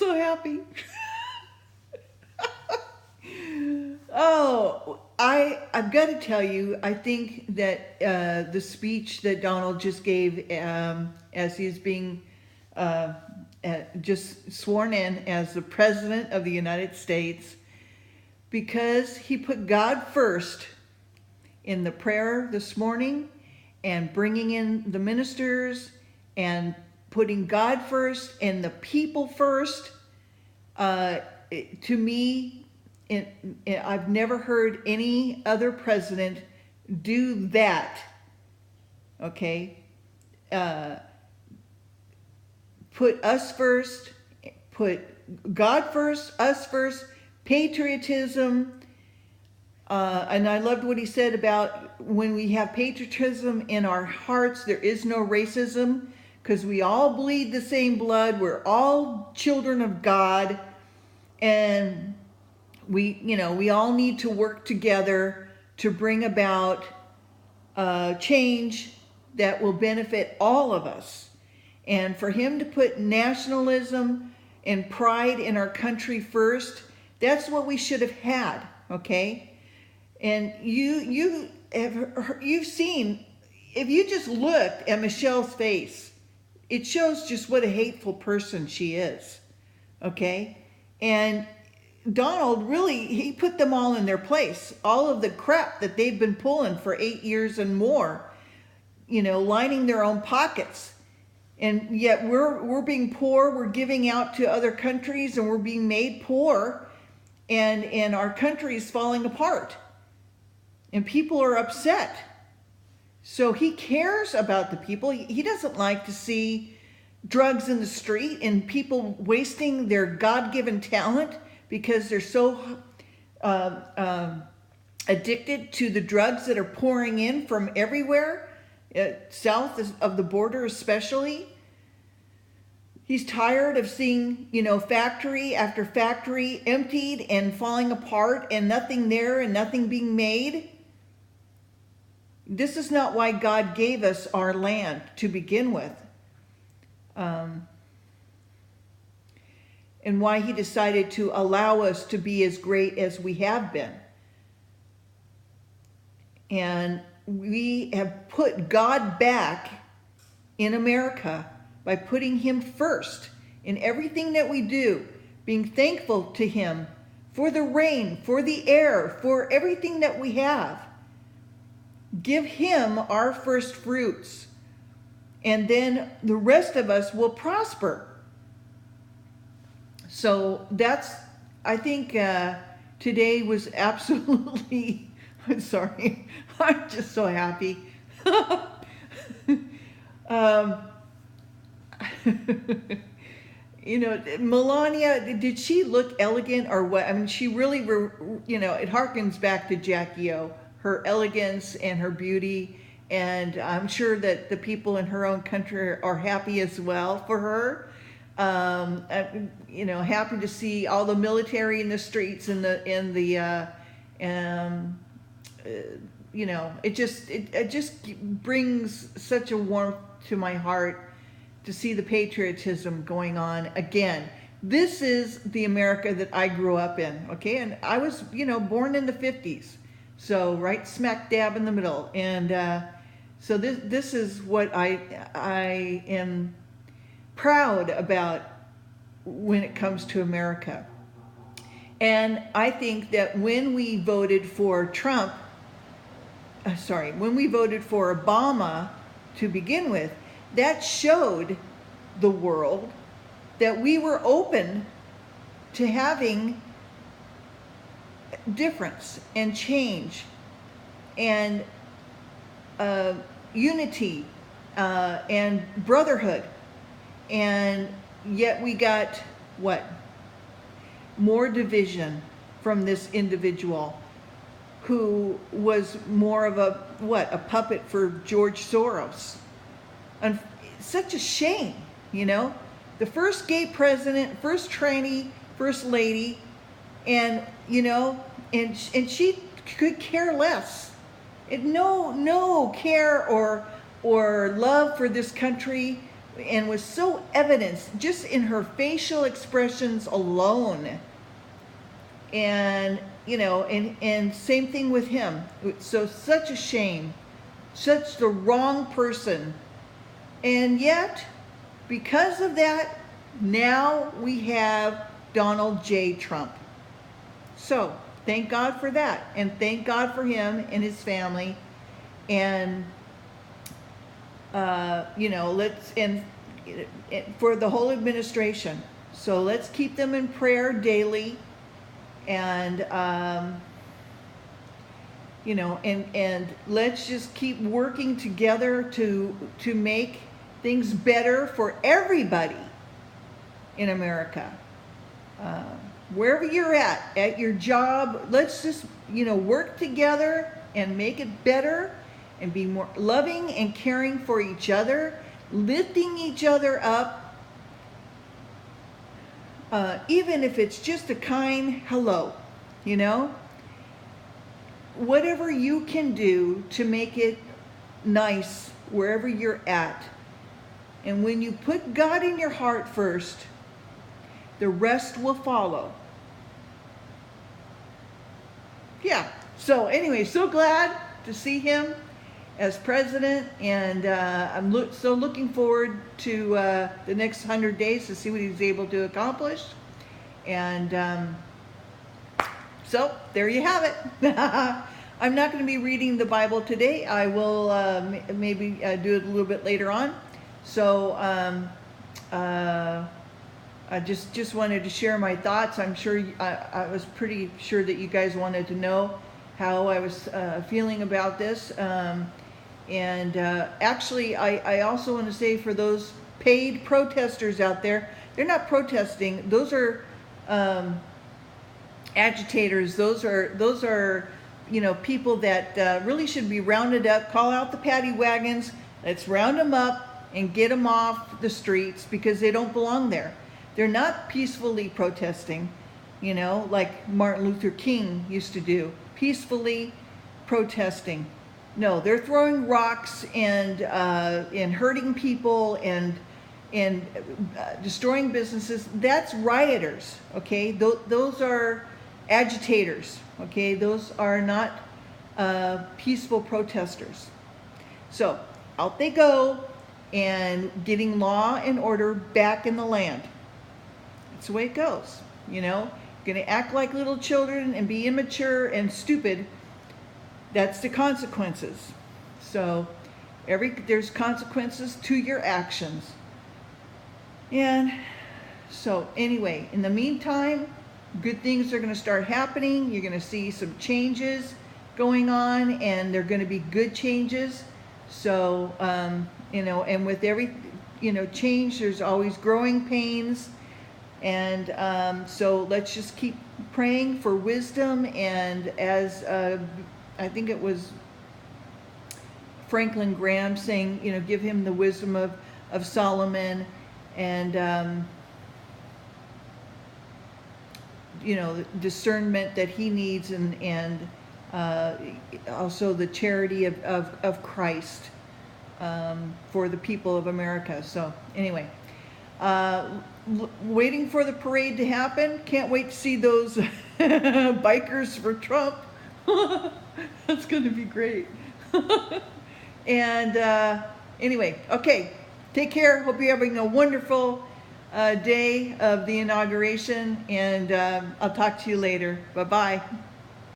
so happy. Oh, I've got to tell you, I think that the speech that Donald just gave as he's being just sworn in as the President of the United States, because he put God first in the prayer this morning and bringing in the ministers and putting God first and the people first. To me, I've never heard any other president do that. Okay? Put us first, put God first, us first, patriotism. And I loved what he said about when we have patriotism in our hearts, there is no racism, because we all bleed the same blood. We're all children of God. And we all need to work together to bring about change that will benefit all of us. And for him to put nationalism and pride in our country first, that's what we should have had, okay? And you've seen, if you just looked at Michelle's face, it shows just what a hateful person she is, okay? And Donald really, he put them all in their place. All of the crap that they've been pulling for 8 years and more, lining their own pockets. And yet we're being poor, we're giving out to other countries, and we're being made poor, and our country is falling apart. And people are upset. So he cares about the people. He doesn't like to see drugs in the street and people wasting their God-given talent because they're so addicted to the drugs that are pouring in from everywhere, south of the border especially. He's tired of seeing, factory after factory emptied and falling apart and nothing there and nothing being made. This is not why God gave us our land to begin with. And why he decided to allow us to be as great as we have been. And we have put God back in America by putting him first in everything that we do, being thankful to him for the rain, for the air, for everything that we have. Give him our first fruits, and then the rest of us will prosper. So I think today was absolutely, I'm sorry, I'm just so happy. Melania, did she look elegant or what? I mean, she really, it harkens back to Jackie O, her elegance and her beauty. And I'm sure that the people in her own country are happy as well for her. Happy to see all the military in the streets and it just brings such a warmth to my heart to see the patriotism going on again. This is the America that I grew up in, okay? And I was, born in the 50s. So right smack dab in the middle. And so this is what I am proud about when it comes to America. And I think that when we voted for when we voted for Obama to begin with, that showed the world that we were open to having difference and change and unity and brotherhood. And yet we got what? More division from this individual who was more of a puppet for George Soros. And such a shame, the first gay president, first tranny, first lady, and and she could care less. No care or love for this country. and was so evident just in her facial expressions alone. And, and same thing with him. So such a shame, such the wrong person. And yet, because of that, now we have Donald J. Trump. So thank God for that, and thank God for him and his family, and let's and for the whole administration. So let's keep them in prayer daily, and and let's just keep working together to make things better for everybody in America. Wherever you're at your job, let's just, work together and make it better and be more loving and caring for each other, lifting each other up, even if it's just a kind hello, Whatever you can do to make it nice wherever you're at. And when you put God in your heart first, the rest will follow. Yeah. So anyway, so glad to see him as president, and I'm so looking forward to the next 100 days to see what he's able to accomplish. And so there you have it. I'm not going to be reading the Bible today. I will maybe do it a little bit later on. So I just wanted to share my thoughts. I'm sure I was pretty sure that you guys wanted to know how I was feeling about this. Actually, I also want to say, for those paid protesters out there, they're not protesting. Those are agitators. Those are people that really should be rounded up. Call out the paddy wagons. Let's round them up and get them off the streets, because they don't belong there. They're not peacefully protesting, like Martin Luther King used to do, peacefully protesting. No, they're throwing rocks and hurting people and destroying businesses. That's rioters, okay? Those are agitators, okay? Those are not peaceful protesters. So out they go, and getting law and order back in the land. That's the way it goes, Going to act like little children and be immature and stupid. That's the consequences. So there's consequences to your actions. And so anyway, in the meantime, good things are going to start happening. You're going to see some changes going on, and they're going to be good changes. So, and with every, change, there's always growing pains. And so let's just keep praying for wisdom. And as I think it was Franklin Graham saying, give him the wisdom of Solomon, and discernment that he needs, and also the charity of Christ for the people of America. So anyway, waiting for the parade to happen. Can't wait to see those bikers for Trump. That's going to be great. And anyway, okay, take care. Hope you're having a wonderful day of the inauguration, and I'll talk to you later. Bye-bye.